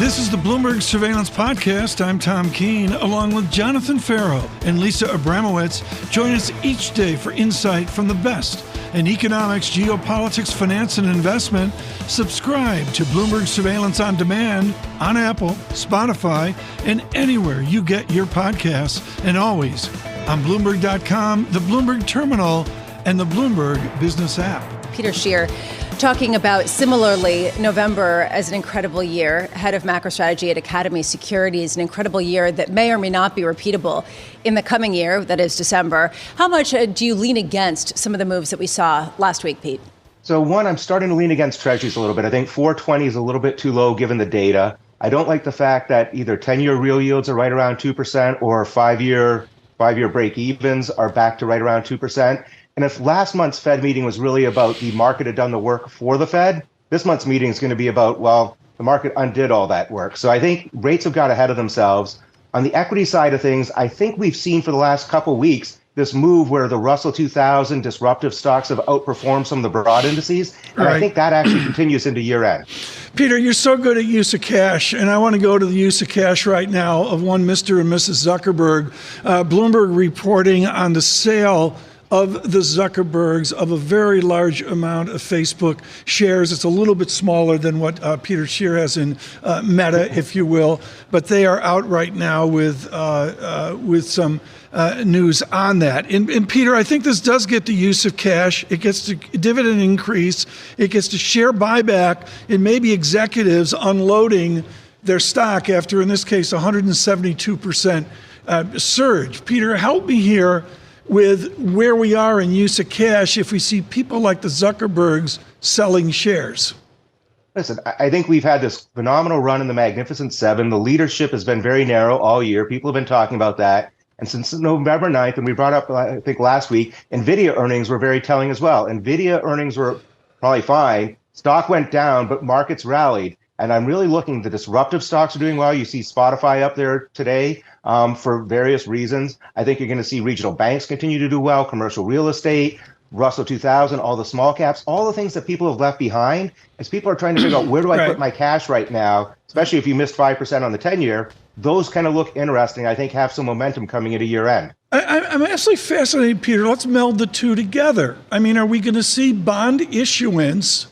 This is the Bloomberg Surveillance Podcast. I'm Tom Keene, along with Jon Ferro and Lisa Abramowicz. Join us each day for insight from the best in economics, geopolitics, finance, and investment. Subscribe to Bloomberg Surveillance on Demand on Apple, Spotify, and anywhere you get your podcasts. And always on Bloomberg.com, the Bloomberg Terminal, and the Bloomberg Business app. Peter Scheer talking about, similarly, November as an incredible year. Head of macro strategy at Academy Securities, an incredible year that may or may not be repeatable in the coming year, that is December. How much do you lean against some of the moves that we saw last week, Pete? So one, I'm starting to lean against Treasuries a little bit. I think 420 is a little bit too low given the data. I don't like the fact that either 10-year real yields are right around 2% or five-year break-evens are back to right around 2%. And if last month's Fed meeting was really about the market had done the work for the Fed, this month's meeting is going to be about, well, the market undid all that work. So I think rates have got ahead of themselves. On the equity side of things, I think we've seen for the last couple of weeks this move where the Russell 2000 disruptive stocks have outperformed some of the broad indices. And right. I think that actually continues into year end. Peter, you're so good at use of cash, and I want to go to the use of cash right now of one Mr. and Mrs. Zuckerberg. Bloomberg reporting on the sale of the Zuckerbergs of a very large amount of Facebook shares. It's a little bit smaller than what Peter Scheer has in Meta, if you will, but they are out right now with some news on that. And Peter, I think this does get the use of cash. It gets to dividend increase. It gets to share buyback, and maybe executives unloading their stock after, in this case, 172% surge. Peter, help me here with where we are in use of cash if we see people like the Zuckerbergs selling shares. Listen, I think we've had this phenomenal run in the Magnificent Seven. The leadership has been very narrow all year. People have been talking about that. And since November 9th, and we brought up, I think last week, NVIDIA earnings were very telling as well. NVIDIA earnings were probably fine. Stock went down, but markets rallied. And I'm really looking, the disruptive stocks are doing well. You see Spotify up there today for various reasons. I think you're going to see regional banks continue to do well, commercial real estate, Russell 2000, all the small caps, all the things that people have left behind. As people are trying to figure out where do I put my cash right now, especially if you missed 5% on the 10-year, those kind of look interesting. I think have some momentum coming into year end. I'm absolutely fascinated, Peter. Let's meld the two together. I mean, are we going to see bond issuance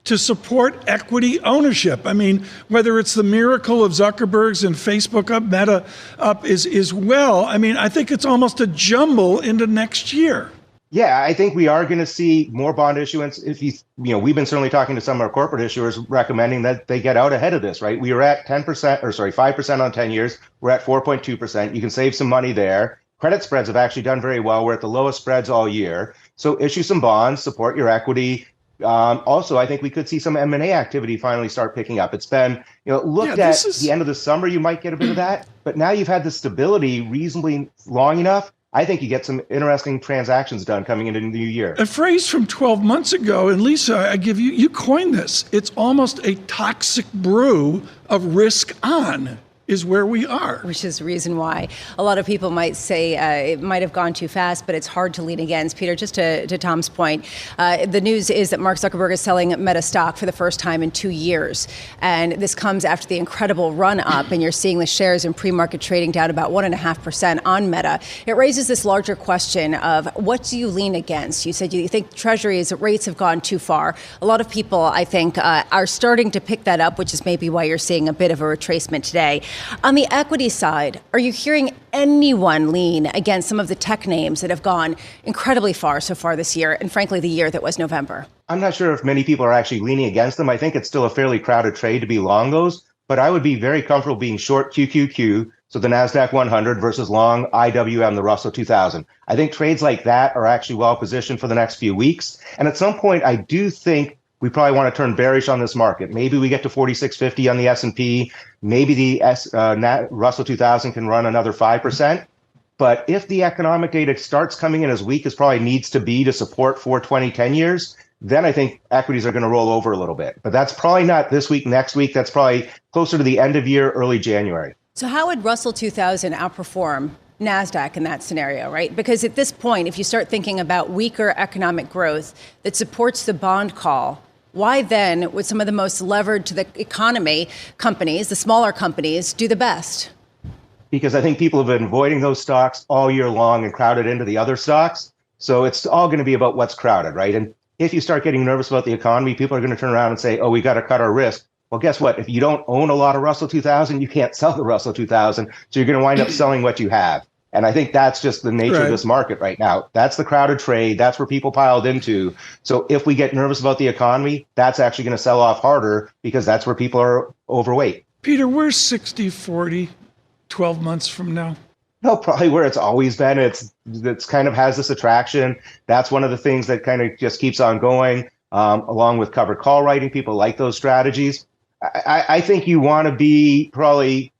to support equity ownership? I mean, whether it's the miracle of Zuckerberg's and Facebook up, Meta up is well. I mean, I think it's almost a jumble into next year. Yeah, I think we are going to see more bond issuance. If we've been certainly talking to some of our corporate issuers recommending that they get out ahead of this, right? We were at 5% on 10 years. We're at 4.2%. You can save some money there. Credit spreads have actually done very well. We're at the lowest spreads all year. So issue some bonds, support your equity. Also, I think we could see some M&A activity finally start picking up. It's been, looked at the end of the summer, you might get a bit of that. But now you've had the stability reasonably long enough. I think you get some interesting transactions done coming into the new year. A phrase from 12 months ago, and Lisa, I give you coined this. It's almost a toxic brew of risk on is where we are. Which is the reason why a lot of people might say it might have gone too fast, but it's hard to lean against. Peter, just to Tom's point, the news is that Mark Zuckerberg is selling Meta stock for the first time in 2 years. And this comes after the incredible run up, and you're seeing the shares in pre-market trading down about 1.5% on Meta. It raises this larger question of what do you lean against? You said you think Treasuries rates have gone too far. A lot of people, I think, are starting to pick that up, which is maybe why you're seeing a bit of a retracement today. On the equity side, are you hearing anyone lean against some of the tech names that have gone incredibly far so far this year, and frankly, the year that was November? I'm not sure if many people are actually leaning against them. I think it's still a fairly crowded trade to be long those, but I would be very comfortable being short QQQ, so the NASDAQ 100 versus long IWM, the Russell 2000. I think trades like that are actually well positioned for the next few weeks. And at some point, I do think we probably want to turn bearish on this market. Maybe we get to 4650 on the S&P. Maybe the Russell 2000 can run another 5%. But if the economic data starts coming in as weak as probably needs to be to support 420 10 years, then I think equities are going to roll over a little bit. But that's probably not this week, next week. That's probably closer to the end of year, early January. So how would Russell 2000 outperform NASDAQ in that scenario, right? Because at this point, if you start thinking about weaker economic growth that supports the bond call, why then would some of the most levered to the economy companies, the smaller companies, do the best? Because I think people have been avoiding those stocks all year long and crowded into the other stocks. So it's all going to be about what's crowded, right? And if you start getting nervous about the economy, people are going to turn around and say, oh, we got to cut our risk. Well, guess what? If you don't own a lot of Russell 2000, you can't sell the Russell 2000. So you're going to wind up selling what you have. And I think that's just the nature of this market right now. That's the crowded trade. That's where people piled into. So if we get nervous about the economy, that's actually going to sell off harder because that's where people are overweight. Peter, where's 60-40 12 months from now? No, probably where it's always been. It's kind of has this attraction. That's one of the things that kind of just keeps on going, along with covered call writing. People like those strategies. I think you want to be probably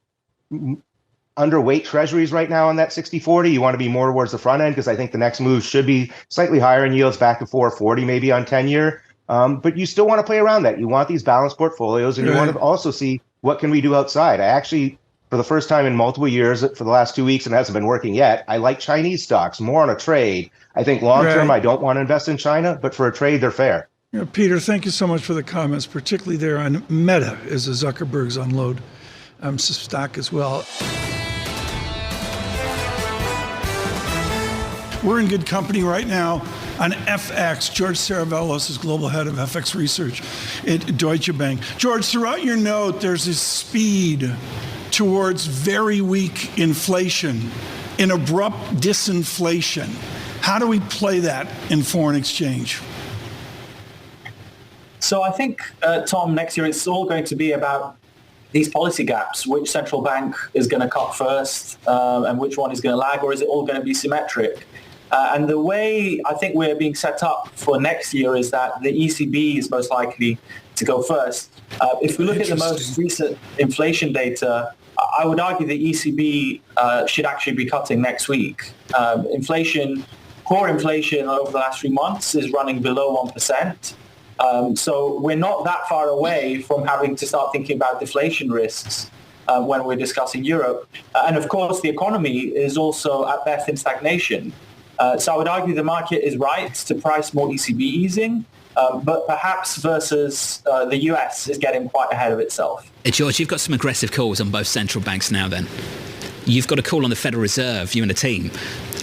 underweight Treasuries right now on that 60-40. You want to be more towards the front end because I think the next move should be slightly higher in yields back to 440 maybe on 10-year. But you still want to play around that. You want these balanced portfolios, and you want to also see what can we do outside. I actually, for the first time in multiple years, for the last 2 weeks, and it hasn't been working yet, I like Chinese stocks more on a trade. I think long term, I don't want to invest in China, but for a trade, they're fair. Peter, thank you so much for the comments, particularly there on Meta as a Zuckerberg's unload stock as well. We're in good company right now on FX. George Saravelos is global head of FX research at Deutsche Bank. George, throughout your note, there's this speed towards very weak inflation, an abrupt disinflation. How do we play that in foreign exchange? So I think, Tom, next year it's all going to be about these policy gaps. Which central bank is going to cut first and which one is going to lag, or is it all going to be symmetric? And the way I think we're being set up for next year is that the ECB is most likely to go first. If we look at the most recent inflation data, I would argue the ECB should actually be cutting next week. Core inflation over the last 3 months is running below 1%. So we're not that far away from having to start thinking about deflation risks when we're discussing Europe. And of course, the economy is also at best in stagnation. So I would argue the market is right to price more ECB easing, but perhaps versus the US is getting quite ahead of itself. George, you've got some aggressive calls on both central banks now then. You've got a call on the Federal Reserve, you and the team.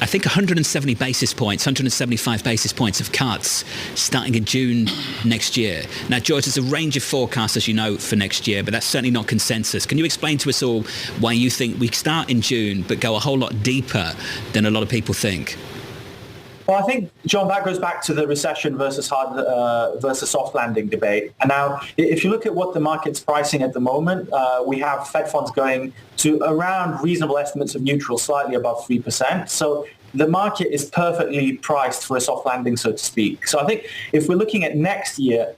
I think 170 basis points, 175 basis points of cuts starting in June next year. Now, George, there's a range of forecasts, as you know, for next year, but that's certainly not consensus. Can you explain to us all why you think we start in June but go a whole lot deeper than a lot of people think? Well, I think, John, that goes back to the recession versus soft landing debate. And now, if you look at what the market's pricing at the moment, we have Fed funds going to around reasonable estimates of neutral, slightly above 3%. So the market is perfectly priced for a soft landing, so to speak. So I think if we're looking at next year,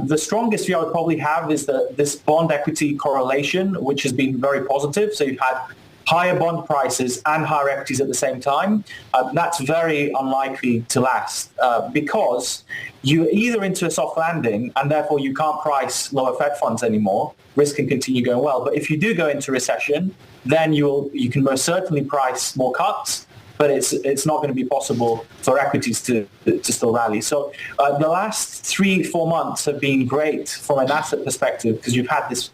the strongest view I would probably have is this bond equity correlation, which has been very positive. So you've had higher bond prices and higher equities at the same time. That's very unlikely to last because you're either into a soft landing and therefore you can't price lower Fed funds anymore. Risk can continue going well. But if you do go into recession, then you can most certainly price more cuts, but it's not going to be possible for equities to still rally. So the last 3-4 months have been great from an asset perspective because you've had this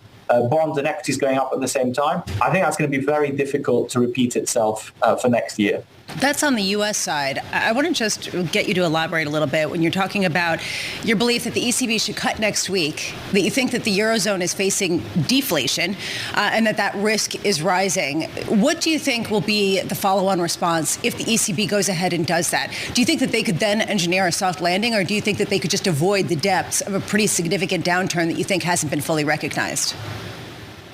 bonds and equities going up at the same time. I think that's going to be very difficult to repeat itself for next year. That's on the U.S. side. I want to just get you to elaborate a little bit when you're talking about your belief that the ECB should cut next week, that you think that the Eurozone is facing deflation and that risk is rising. What do you think will be the follow-on response if the ECB goes ahead and does that? Do you think that they could then engineer a soft landing, or do you think that they could just avoid the depths of a pretty significant downturn that you think hasn't been fully recognized?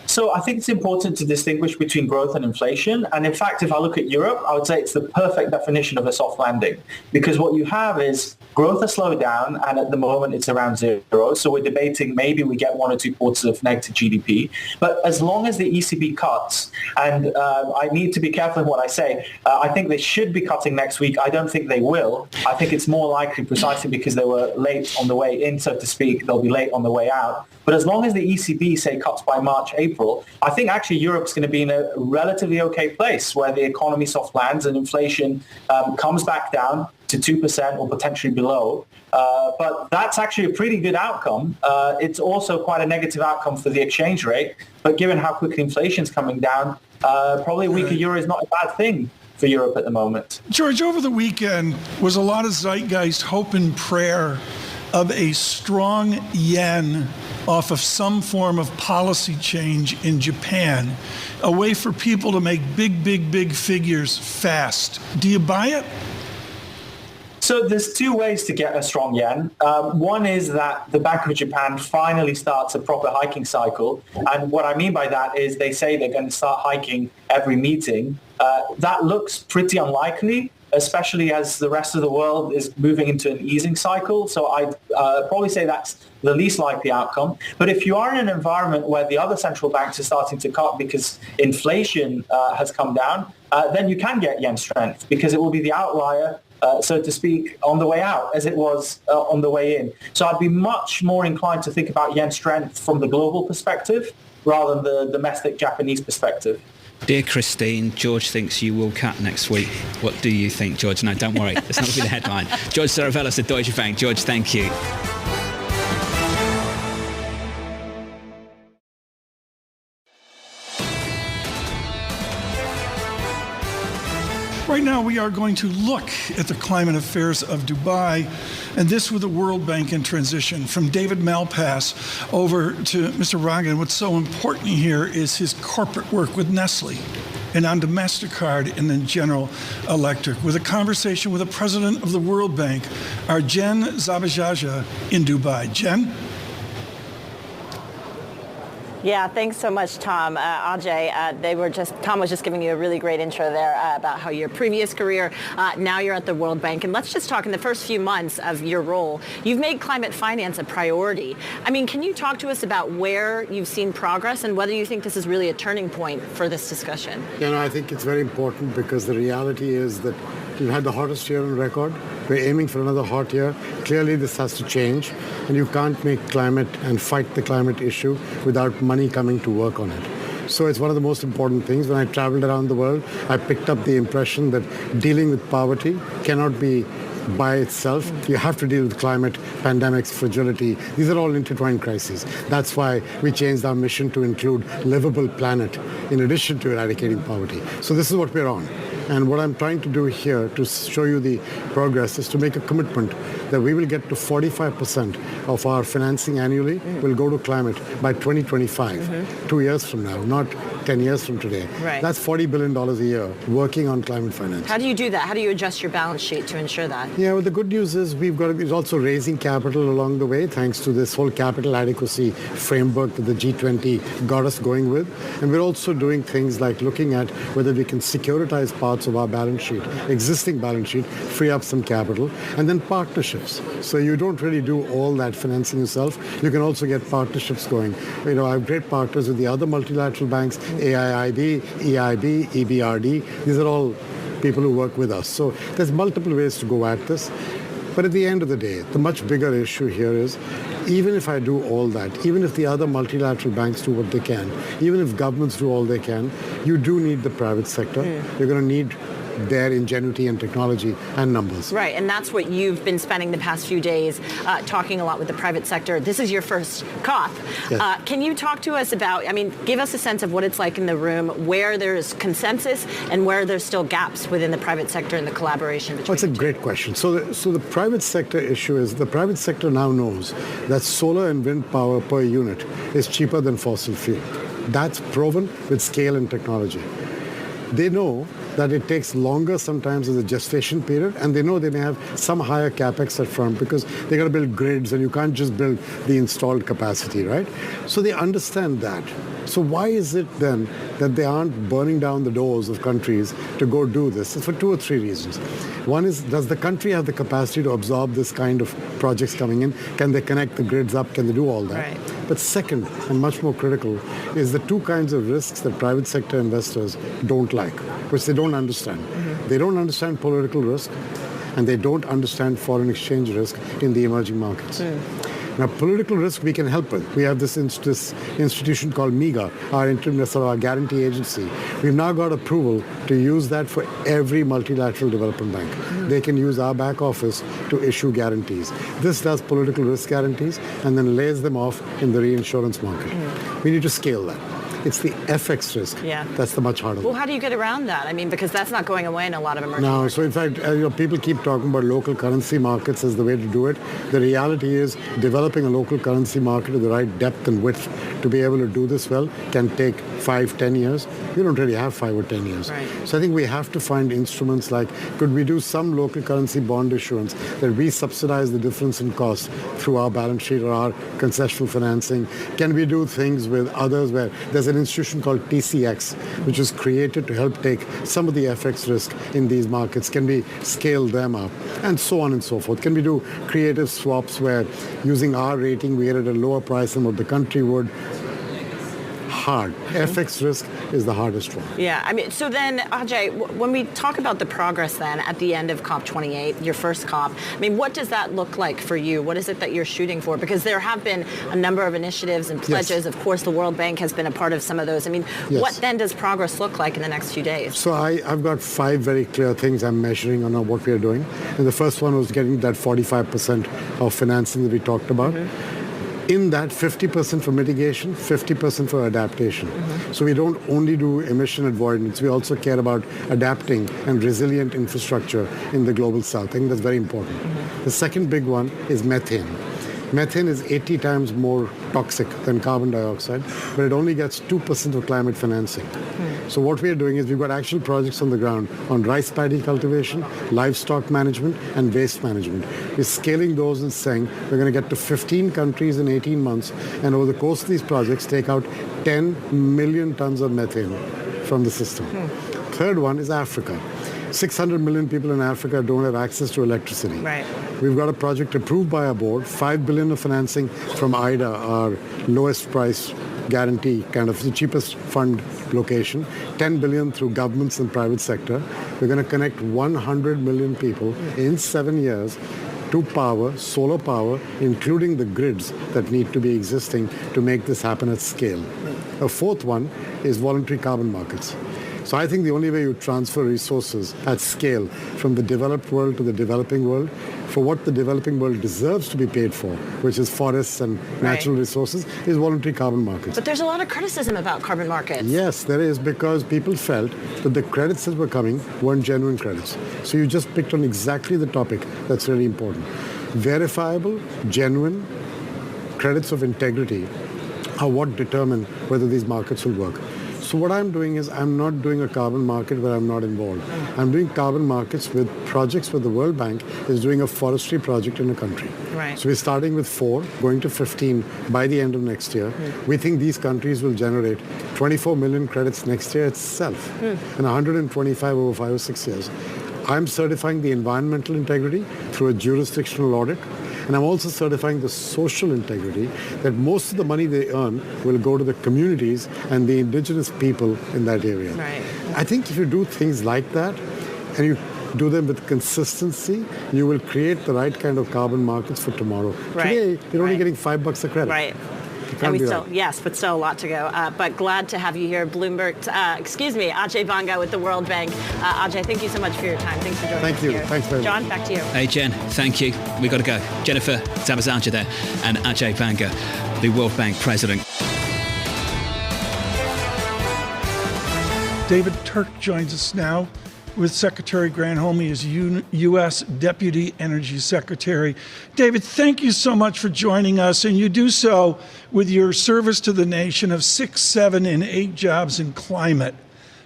So I think it's important to distinguish between growth and inflation. And in fact, if I look at Europe, I would say it's the perfect definition of a soft landing, because what you have is growth has slowed down, and at the moment it's around 0. So we're debating maybe we get 1 or 2 quarters of negative GDP. But as long as the ECB cuts, and I need to be careful in what I say, I think they should be cutting next week. I don't think they will. I think it's more likely precisely because they were late on the way in, so to speak, they'll be late on the way out. But as long as the ECB, say, cuts by March, April, cycle, I think actually Europe's going to be in a relatively okay place where the economy soft lands and inflation comes back down to 2% or potentially below. But that's actually a pretty good outcome. It's also quite a negative outcome for the exchange rate. But given how quickly inflation's coming down, probably a weaker euro is not a bad thing for Europe at the moment. George, over the weekend was a lot of zeitgeist hope and prayer of a strong yen off of some form of policy change in Japan, a way for people to make big figures fast. Do you buy it? So there's two ways to get a strong yen. One is that the Bank of Japan finally starts a proper hiking cycle. And what I mean by that is they say they're going to start hiking every meeting. That looks pretty unlikely, especially as the rest of the world is moving into an easing cycle. So I'd probably say that's the least likely outcome. But if you are in an environment where the other central banks are starting to cut because inflation has come down, then you can get yen strength because it will be the outlier, so to speak, on the way out as it was on the way in. So I'd be much more inclined to think about yen strength from the global perspective rather than the domestic Japanese perspective. Dear Christine, George thinks you will cut next week. What do you think, George? No, don't worry. That's not going to be the headline. George Saravelis at Deutsche Bank. George, thank you. Right now, we are going to look at the climate affairs of Dubai, and this with the World Bank in transition. From David Malpass over to Mr. Ragan, what's so important here is his corporate work with Nestle and on to MasterCard and then General Electric. With a conversation with the president of the World Bank, our Jen Zabajaja in Dubai. Jen? Yeah, thanks so much, Tom. Ajay, Tom was just giving you a really great intro there about how your previous career, now you're at the World Bank. And let's just talk in the first few months of your role, you've made climate finance a priority. I mean, can you talk to us about where you've seen progress and whether you think this is really a turning point for this discussion? I think it's very important because the reality is that we've had the hottest year on record. We're aiming for another hot year. Clearly, this has to change. And you can't make climate and fight the climate issue without money coming to work on it. So it's one of the most important things. When I traveled around the world, I picked up the impression that dealing with poverty cannot be by itself. You have to deal with climate, pandemics, fragility. These are all intertwined crises. That's why we changed our mission to include livable planet in addition to eradicating poverty. So this is what we're on. And what I'm trying to do here to show you the progress is to make a commitment that we will get to 45% of our financing annually will go to climate by 2025, 2 years from now, not 10 years from today. Right. That's $40 billion a year working on climate finance. How do you do that? How do you adjust your balance sheet to ensure that? Yeah, well, the good news is we're also raising capital along the way thanks to this whole capital adequacy framework that the G20 got us going with. And we're also doing things like looking at whether we can securitize parts of our balance sheet, existing balance sheet, free up some capital, and then partnerships. So you don't really do all that financing yourself. You can also get partnerships going. I have great partners with the other multilateral banks, AIIB, EIB, EBRD. These are all people who work with us. So there's multiple ways to go at this. But at the end of the day, the much bigger issue here is, even if I do all that, even if the other multilateral banks do what they can, even if governments do all they can, you do need the private sector. You're going to need their ingenuity and technology and numbers. Right, and that's what you've been spending the past few days talking a lot with the private sector. This is your first COP. Yes. Can you talk to us about, give us a sense of what it's like in the room, where there's consensus and where there's still gaps within the private sector and the collaboration between That's a great question. So the private sector issue is the private sector now knows that solar and wind power per unit is cheaper than fossil fuel. That's proven with scale and technology. They know that it takes longer sometimes as a gestation period, and they know they may have some higher capex up front because they got to build grids and you can't just build the installed capacity, right? So they understand that. So why is it then that they aren't burning down the doors of countries to go do this? It's for 2 or 3 reasons. One is, does the country have the capacity to absorb this kind of projects coming in? Can they connect the grids up? Can they do all that? Right. But second, and much more critical, is the 2 kinds of risks that private sector investors don't like, which they don't understand. They don't understand political risk, and they don't understand foreign exchange risk in the emerging markets. Now, political risk we can help with. We have this institution called MIGA, our guarantee agency. We've now got approval to use that for every multilateral development bank. They can use our back office to issue guarantees. This does political risk guarantees and then lays them off in the reinsurance market. We need to scale that. It's the FX risk. That's the much harder one. Well, how do you get around that? I mean, because that's not going away in a lot of emerging markets. So in fact, people keep talking about local currency markets as the way to do it. The reality is developing a local currency market with the right depth and width to be able to do this well can take 5-10 years. We don't really have 5 or 10 years. Right. So I think we have to find instruments like, could we do some local currency bond issuance that we subsidize the difference in cost through our balance sheet or our concessional financing? Can we do things with others where there's an institution called TCX, which was created to help take some of the FX risk in these markets? Can we scale them up? And so on and so forth. Can we do creative swaps where using our rating we get at a lower price than what the country would? Hard. FX risk is the hardest one. Yeah, I mean, so then, Ajay, when we talk about the progress then at the end of COP28, your first COP, I mean, what does that look like for you? What is it that you're shooting for? Because there have been a number of initiatives and pledges. Yes. Of course, the World Bank has been a part of some of those. I mean, what then does progress look like in the next few days? So I've got 5 very clear things I'm measuring on what we are doing. And the first one was getting that 45% of financing that we talked about. In that, 50% for mitigation, 50% for adaptation. So we don't only do emission avoidance, we also care about adapting and resilient infrastructure in the global south. I think that's very important. The second big one is methane. Methane is 80 times more toxic than carbon dioxide, but it only gets 2% of climate financing. So what we are doing is we've got actual projects on the ground on rice paddy cultivation, livestock management, and waste management. We're scaling those and saying we're going to get to 15 countries in 18 months, and over the course of these projects, take out 10 million tons of methane from the system. Third one is Africa. 600 million people in Africa don't have access to electricity. Right. We've got a project approved by our board, $5 billion of financing from IDA, our lowest price guarantee, kind of the cheapest fund location, $10 billion through governments and private sector. We're going to connect 100 million people in 7 years to power, solar power, including the grids that need to be existing to make this happen at scale. A fourth one is voluntary carbon markets. So I think the only way you transfer resources at scale from the developed world to the developing world for what the developing world deserves to be paid for, which is forests and natural resources, is voluntary carbon markets. But there's a lot of criticism about carbon markets. Yes, there is, because people felt that the credits that were coming weren't genuine credits. So you just picked on exactly the topic that's really important. Verifiable, genuine credits of integrity are what determine whether these markets will work. So what I'm doing is I'm not doing a carbon market where I'm not involved. I'm doing carbon markets with projects where the World Bank is doing a forestry project in a country. Right. So we're starting with 4, going to 15 by the end of next year. We think these countries will generate 24 million credits next year itself, and 125 over 5 or 6 years. I'm certifying the environmental integrity through a jurisdictional audit. And I'm also certifying the social integrity, that most of the money they earn will go to the communities and the indigenous people in that area. Right. I think if you do things like that, and you do them with consistency, you will create the right kind of carbon markets for tomorrow. Right. Today, you're only getting $5 a credit. Right. You And can't do still, that. yes, but still a lot to go. But glad to have you here, Bloomberg. Ajay Banga with the World Bank. Ajay, thank you so much for your time. Thanks for joining us. Thank you. Here. Thanks very much. John, back to you. Hey, Jen, thank you. We got to go. Jennifer Zabazanja there and Ajay Banga, the World Bank president. David Turk joins us now with Secretary Granholm. He is U.S. Deputy Energy Secretary. David, thank you so much for joining us, and you do so with your service to the nation of 6, 7, and 8 jobs in climate.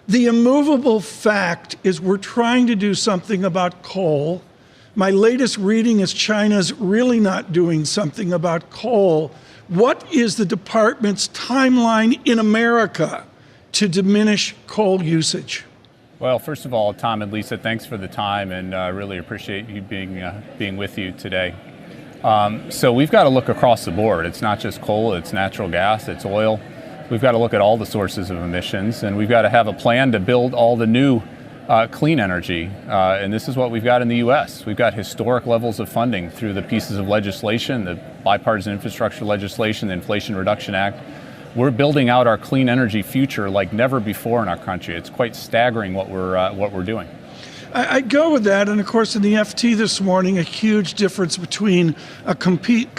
The immovable fact is we're trying to do something about coal. My latest reading is China's really not doing something about coal. What is the department's timeline in America to diminish coal usage? Well, first of all, Tom and Lisa, thanks for the time, and really appreciate you being with you today. So we've got to look across the board. It's not just coal, it's natural gas, it's oil. We've got to look at all the sources of emissions, and we've got to have a plan to build all the new clean energy, and this is what we've got in the U.S. We've got historic levels of funding through the pieces of legislation, the bipartisan infrastructure legislation, the Inflation Reduction Act. We're building out our clean energy future like never before in our country. It's quite staggering what we're doing. I go with that, and of course in the FT this morning, a huge difference between a complete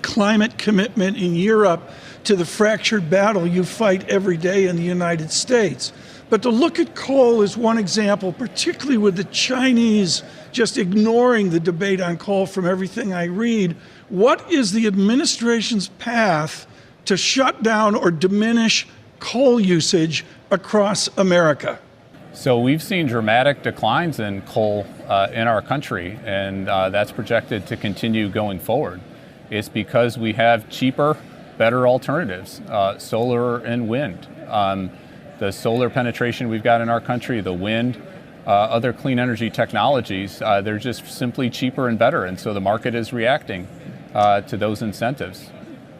climate commitment in Europe to the fractured battle you fight every day in the United States. But to look at coal is one example, particularly with the Chinese just ignoring the debate on coal from everything I read. What is the administration's path to shut down or diminish coal usage across America? So we've seen dramatic declines in coal in our country, and that's projected to continue going forward. It's because we have cheaper, better alternatives, solar and wind. The solar penetration we've got in our country, the wind, other clean energy technologies, they're just simply cheaper and better. And so the market is reacting to those incentives.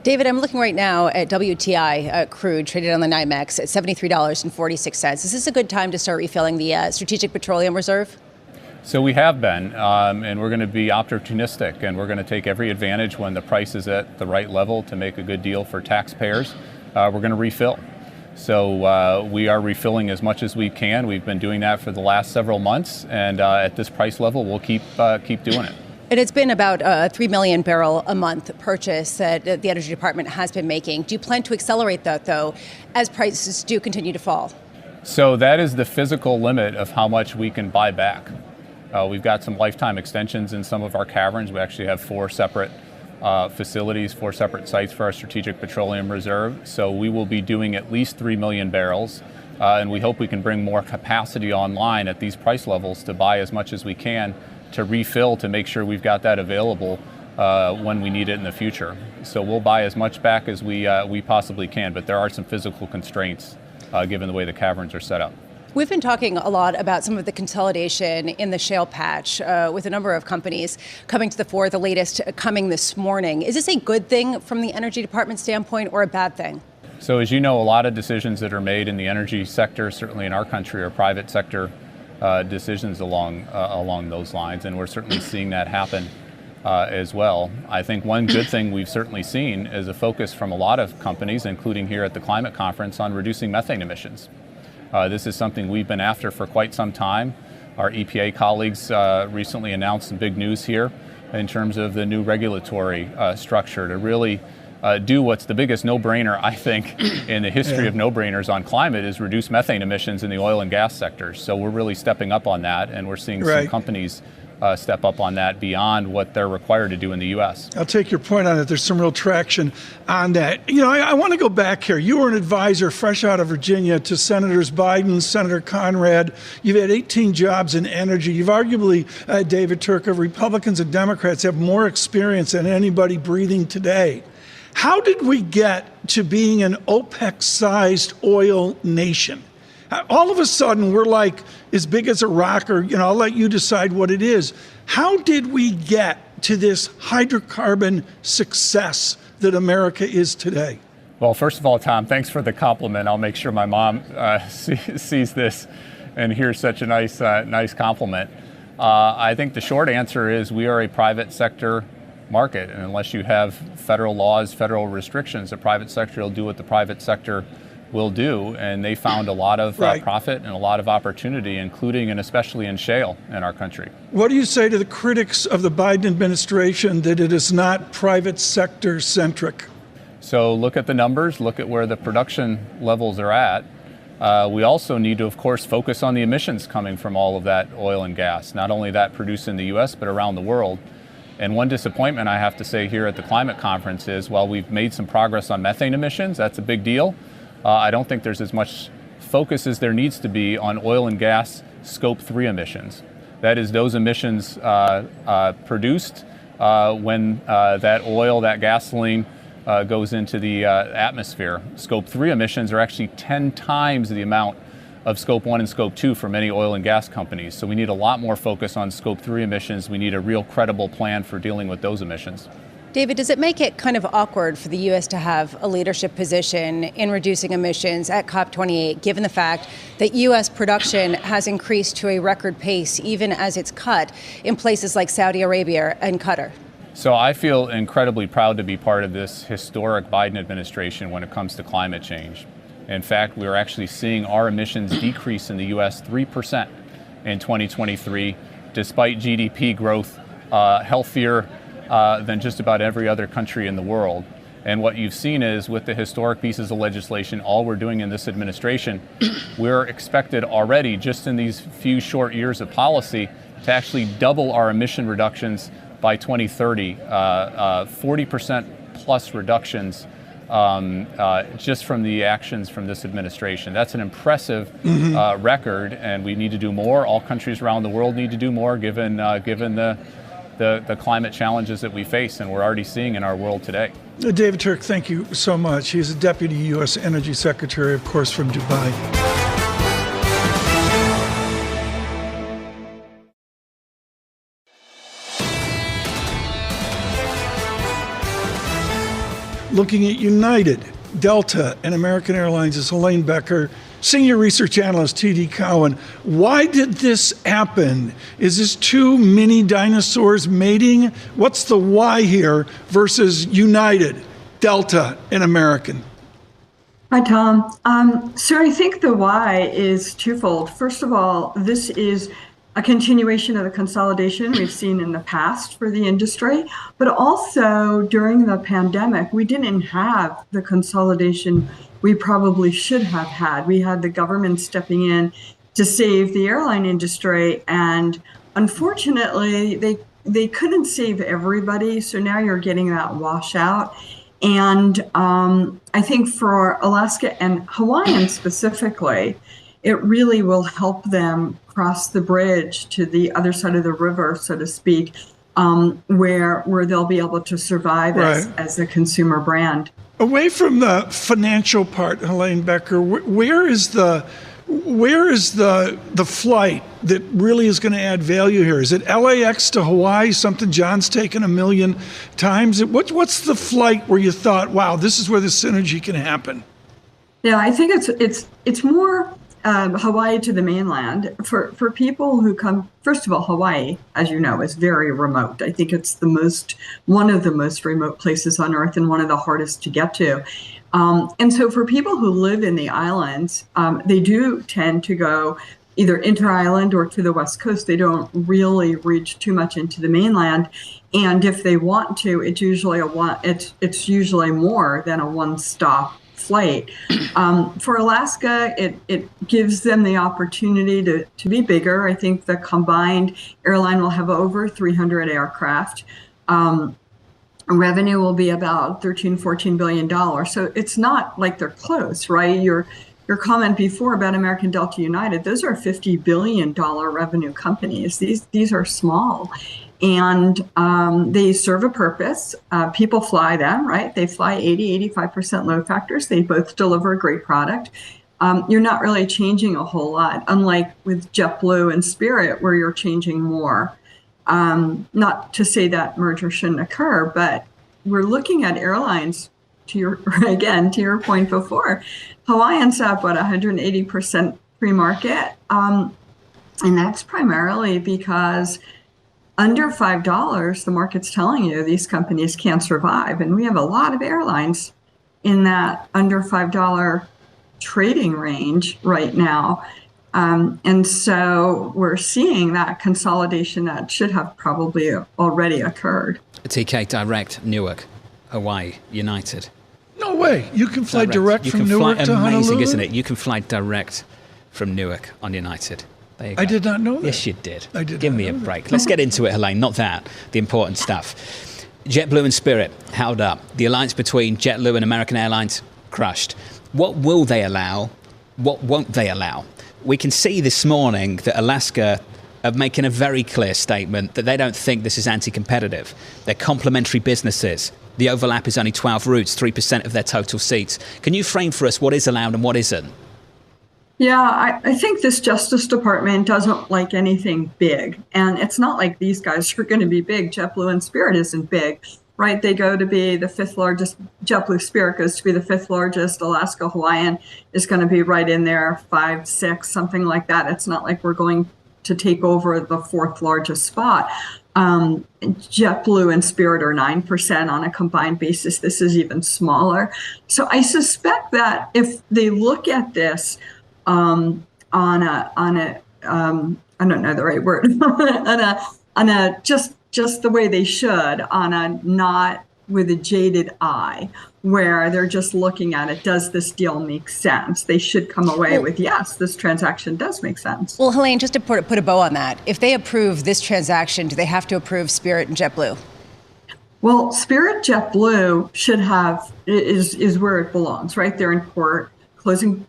David, I'm looking right now at WTI crude traded on the NYMEX at $73.46. Is this a good time to start refilling the Strategic Petroleum Reserve? So we have been, and we're going to be opportunistic, and we're going to take every advantage when the price is at the right level to make a good deal for taxpayers. We're going to refill. So we are refilling as much as we can. We've been doing that for the last several months, and at this price level, we'll keep doing it. And it's been about a 3 million barrel a month purchase that the Energy Department has been making. Do you plan to accelerate that, though, as prices do continue to fall? So that is the physical limit of how much we can buy back. We've got some lifetime extensions in some of our caverns. We actually have 4 separate facilities, 4 separate sites for our Strategic Petroleum Reserve. So we will be doing at least 3 million barrels, and we hope we can bring more capacity online at these price levels to buy as much as we can to refill, to make sure we've got that available when we need it in the future. So we'll buy as much back as we possibly can, but there are some physical constraints given the way the caverns are set up. We've been talking a lot about some of the consolidation in the shale patch with a number of companies coming to the fore, the latest coming this morning. Is this a good thing from the Energy Department standpoint or a bad thing? So as you know, a lot of decisions that are made in the energy sector, certainly in our country, are private sector decisions along those lines, and we're certainly seeing that happen as well. I think one good thing we've certainly seen is a focus from a lot of companies, including here at the climate conference, on reducing methane emissions. This is something we've been after for quite some time. Our EPA colleagues recently announced some big news here in terms of the new regulatory structure to really do what's the biggest no-brainer, I think, in the history of no-brainers on climate, is reduce methane emissions in the oil and gas sectors. So we're really stepping up on that, and we're seeing some companies step up on that beyond what they're required to do in the U.S. I'll take your point on it. There's some real traction on that. You know, I want to go back here. You were an advisor fresh out of Virginia to Senators Biden, Senator Conrad. You've had 18 jobs in energy. You've arguably, David Turka, Republicans and Democrats have more experience than anybody breathing today. How did we get to being an OPEC-sized oil nation? All of a sudden, we're like as big as a rock, or, I'll let you decide what it is. How did we get to this hydrocarbon success that America is today? Well, first of all, Tom, thanks for the compliment. I'll make sure my mom sees this and hears such a nice compliment. I think the short answer is we are a private sector market, and unless you have federal laws, federal restrictions, the private sector will do what the private sector will do, and they found a lot of profit and a lot of opportunity, including and especially in shale in our country. What do you say to the critics of the Biden administration that it is not private sector centric? So look at the numbers, look at where the production levels are at. We also need to, of course, focus on the emissions coming from all of that oil and gas, not only that produced in the U.S., but around the world. And one disappointment I have to say here at the climate conference is, while we've made some progress on methane emissions, that's a big deal. I don't think there's as much focus as there needs to be on oil and gas Scope 3 emissions. That is, those emissions produced when that oil, that gasoline goes into the atmosphere. Scope 3 emissions are actually 10 times the amount of Scope 1 and Scope 2 for many oil and gas companies. So we need a lot more focus on Scope 3 emissions. We need a real credible plan for dealing with those emissions. David, does it make it kind of awkward for the U.S. to have a leadership position in reducing emissions at COP28, given the fact that U.S. production has increased to a record pace, even as it's cut in places like Saudi Arabia and Qatar? So I feel incredibly proud to be part of this historic Biden administration when it comes to climate change. In fact, we're actually seeing our emissions decrease in the U.S. 3% in 2023, despite GDP growth healthier than just about every other country in the world. And what you've seen is with the historic pieces of legislation, all we're doing in this administration, we're expected already, just in these few short years of policy, to actually double our emission reductions by 2030, 40% plus reductions just from the actions from this administration. That's an impressive record, and we need to do more. All countries around the world need to do more, given the climate challenges that we face and we're already seeing in our world today. David Turk, thank you so much. He's a Deputy U.S. Energy Secretary, of course, from Dubai. Looking at United, Delta, and American Airlines is Helene Becker, Senior Research Analyst, TD Cowen. Why did this happen? Is this two mini dinosaurs mating? What's the why here versus United, Delta, and American? Hi, Tom. So I think the why is twofold. First of all, this is a continuation of the consolidation we've seen in the past for the industry, but also during the pandemic, we didn't have the consolidation we probably should have had. We had the government stepping in to save the airline industry, and unfortunately, they couldn't save everybody, so now you're getting that washout. And I think for Alaska and Hawaiian specifically, it really will help them cross the bridge to the other side of the river, so to speak, where they'll be able to survive as a consumer brand. Away from the financial part, Helene Becker, where is the flight that really is going to add value here? Is it LAX to Hawaii, something John's taken a million times? What's the flight where you thought, wow, this is where the synergy can happen? Yeah, I think it's more Hawaii to the mainland. For people who come, first of all, Hawaii, as you know, is very remote. I think it's one of the most remote places on Earth and one of the hardest to get to. And so for people who live in the islands, they do tend to go either inter-island or to the West Coast. They don't really reach too much into the mainland. And if they want to, it's usually more than a one-stop flight. For Alaska, it gives them the opportunity to be bigger. I think the combined airline will have over 300 aircraft. Revenue will be about $13-14 billion. So it's not like they're close, right? Your comment before about American Delta United, those are $50 billion revenue companies. These are small. And they serve a purpose. People fly them, right? They fly 80-85% load factors. They both deliver a great product. You're not really changing a whole lot, unlike with JetBlue and Spirit, where you're changing more. Not to say that merger shouldn't occur, but we're looking at airlines, to your point before. Hawaiian's up, 180% pre-market? And that's primarily because under $5, the market's telling you these companies can't survive. And we have a lot of airlines in that under $5 trading range right now. And so we're seeing that consolidation that should have probably already occurred. TK Direct, Newark, Hawaii, United. No way. You can fly direct from Newark to Honolulu? Amazing, isn't it? You can fly direct from Newark on United. There you go. I did not know that. Yes, you did. I did. Give me a break. Let's get into it, Helene. Not that. The important stuff. JetBlue and Spirit held up. The alliance between JetBlue and American Airlines crushed. What will they allow? What won't they allow? We can see this morning that Alaska are making a very clear statement that they don't think this is anti-competitive. They're complementary businesses. The overlap is only 12 routes, 3% of their total seats. Can you frame for us what is allowed and what isn't? Yeah, I think this Justice Department doesn't like anything big. And it's not like these guys are going to be big. JetBlue and Spirit isn't big. right? They go to be the 5th largest. JetBlue Spirit goes to be the 5th largest. Alaska Hawaiian is going to be right in there, 5, 6, something like that. It's not like we're going to take over the 4th largest spot. JetBlue and Spirit are 9% on a combined basis. This is even smaller. So I suspect that if they look at this on a I don't know the right word, on a just the way they should, on a not with a jaded eye, where they're just looking at it, does this deal make sense? They should come away with, yes, this transaction does make sense. Well, Helene, just to put a bow on that, if they approve this transaction, do they have to approve Spirit and JetBlue? Well, Spirit JetBlue should have, is where it belongs, right? They're in court. Closing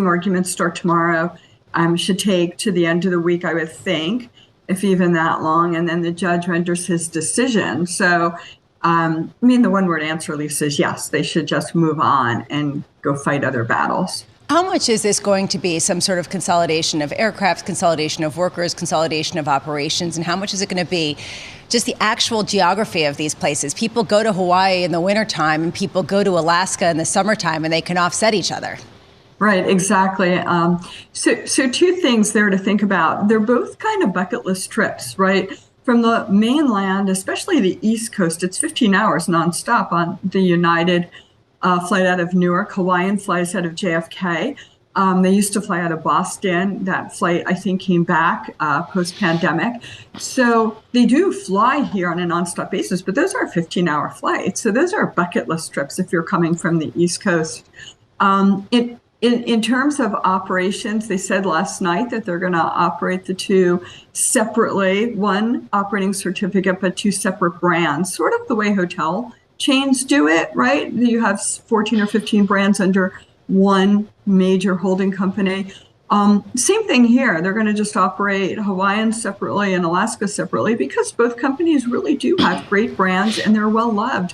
arguments start tomorrow. Should take to the end of the week, I would think, if even that long, and then the judge renders his decision. So, the one-word answer, Lisa, is yes, they should just move on and go fight other battles. How much is this going to be some sort of consolidation of aircraft, consolidation of workers, consolidation of operations, and how much is it going to be just the actual geography of these places? People go to Hawaii in the wintertime and people go to Alaska in the summertime, and they can offset each other. Right, exactly. So two things there to think about. They're both kind of bucket list trips, right? From the mainland, especially the East Coast, it's 15 hours nonstop on the United flight out of Newark. Hawaiian flies out of JFK. They used to fly out of Boston. That flight, I think, came back post-pandemic. So they do fly here on a nonstop basis, but those are 15-hour flights. So those are bucket list trips if you're coming from the East Coast. In terms of operations, they said last night that they're going to operate the two separately, one operating certificate, but two separate brands, sort of the way hotel chains do it, right? You have 14 or 15 brands under one major holding company. Same thing here. They're going to just operate Hawaiian separately and Alaska separately because both companies really do have great brands and they're well loved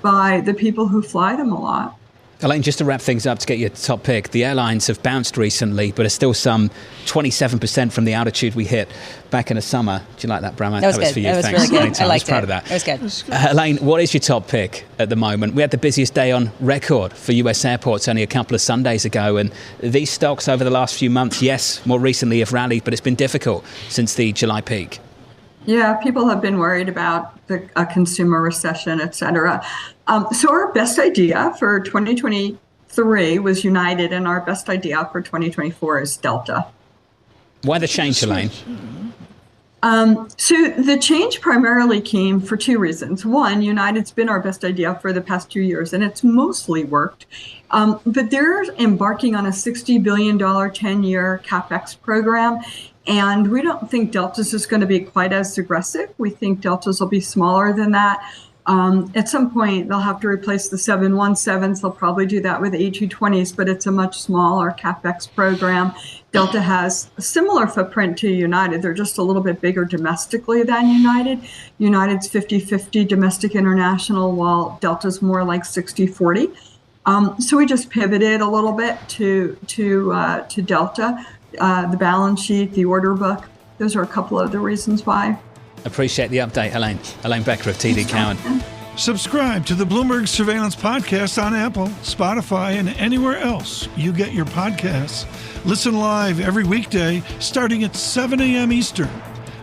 by the people who fly them a lot. Elaine, just to wrap things up to get your top pick, the airlines have bounced recently, but are still some 27% from the altitude we hit back in the summer. Do you like that, Bramo? That was good. For you. That was Thanks. really good. Anytime. I liked was proud it. of that. That was good. Elaine, what is your top pick at the moment? We had the busiest day on record for US airports only a couple of Sundays ago, and these stocks over the last few months, yes, more recently have rallied, but it's been difficult since the July peak. Yeah, people have been worried about a consumer recession, et cetera. So our best idea for 2023 was United, and our best idea for 2024 is Delta. Why the change, Elaine? So the change primarily came for two reasons. One, United's been our best idea for the past 2 years, and it's mostly worked. But they're embarking on a $60 billion 10-year CapEx program. And we don't think Delta's is going to be quite as aggressive. We think Delta's will be smaller than that. At some point, they'll have to replace the 717s. They'll probably do that with A220s, but it's a much smaller CapEx program. Delta has a similar footprint to United. They're just a little bit bigger domestically than United. United's 50-50 domestic international, while Delta's more like 60-40. So we just pivoted a little bit to Delta. The balance sheet, the order book. Those are a couple of the reasons why. Appreciate the update, Elaine. Elaine Becker of TD Cowen. Subscribe to the Bloomberg Surveillance Podcast on Apple, Spotify, and anywhere else you get your podcasts. Listen live every weekday starting at 7 a.m. Eastern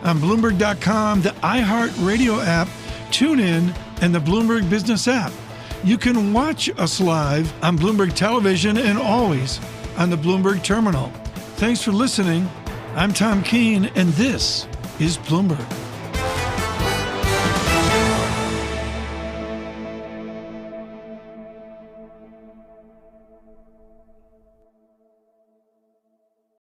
on Bloomberg.com, the iHeartRadio app, TuneIn, and the Bloomberg Business app. You can watch us live on Bloomberg Television and always on the Bloomberg Terminal. Thanks for listening. I'm Tom Keene, and this is Bloomberg.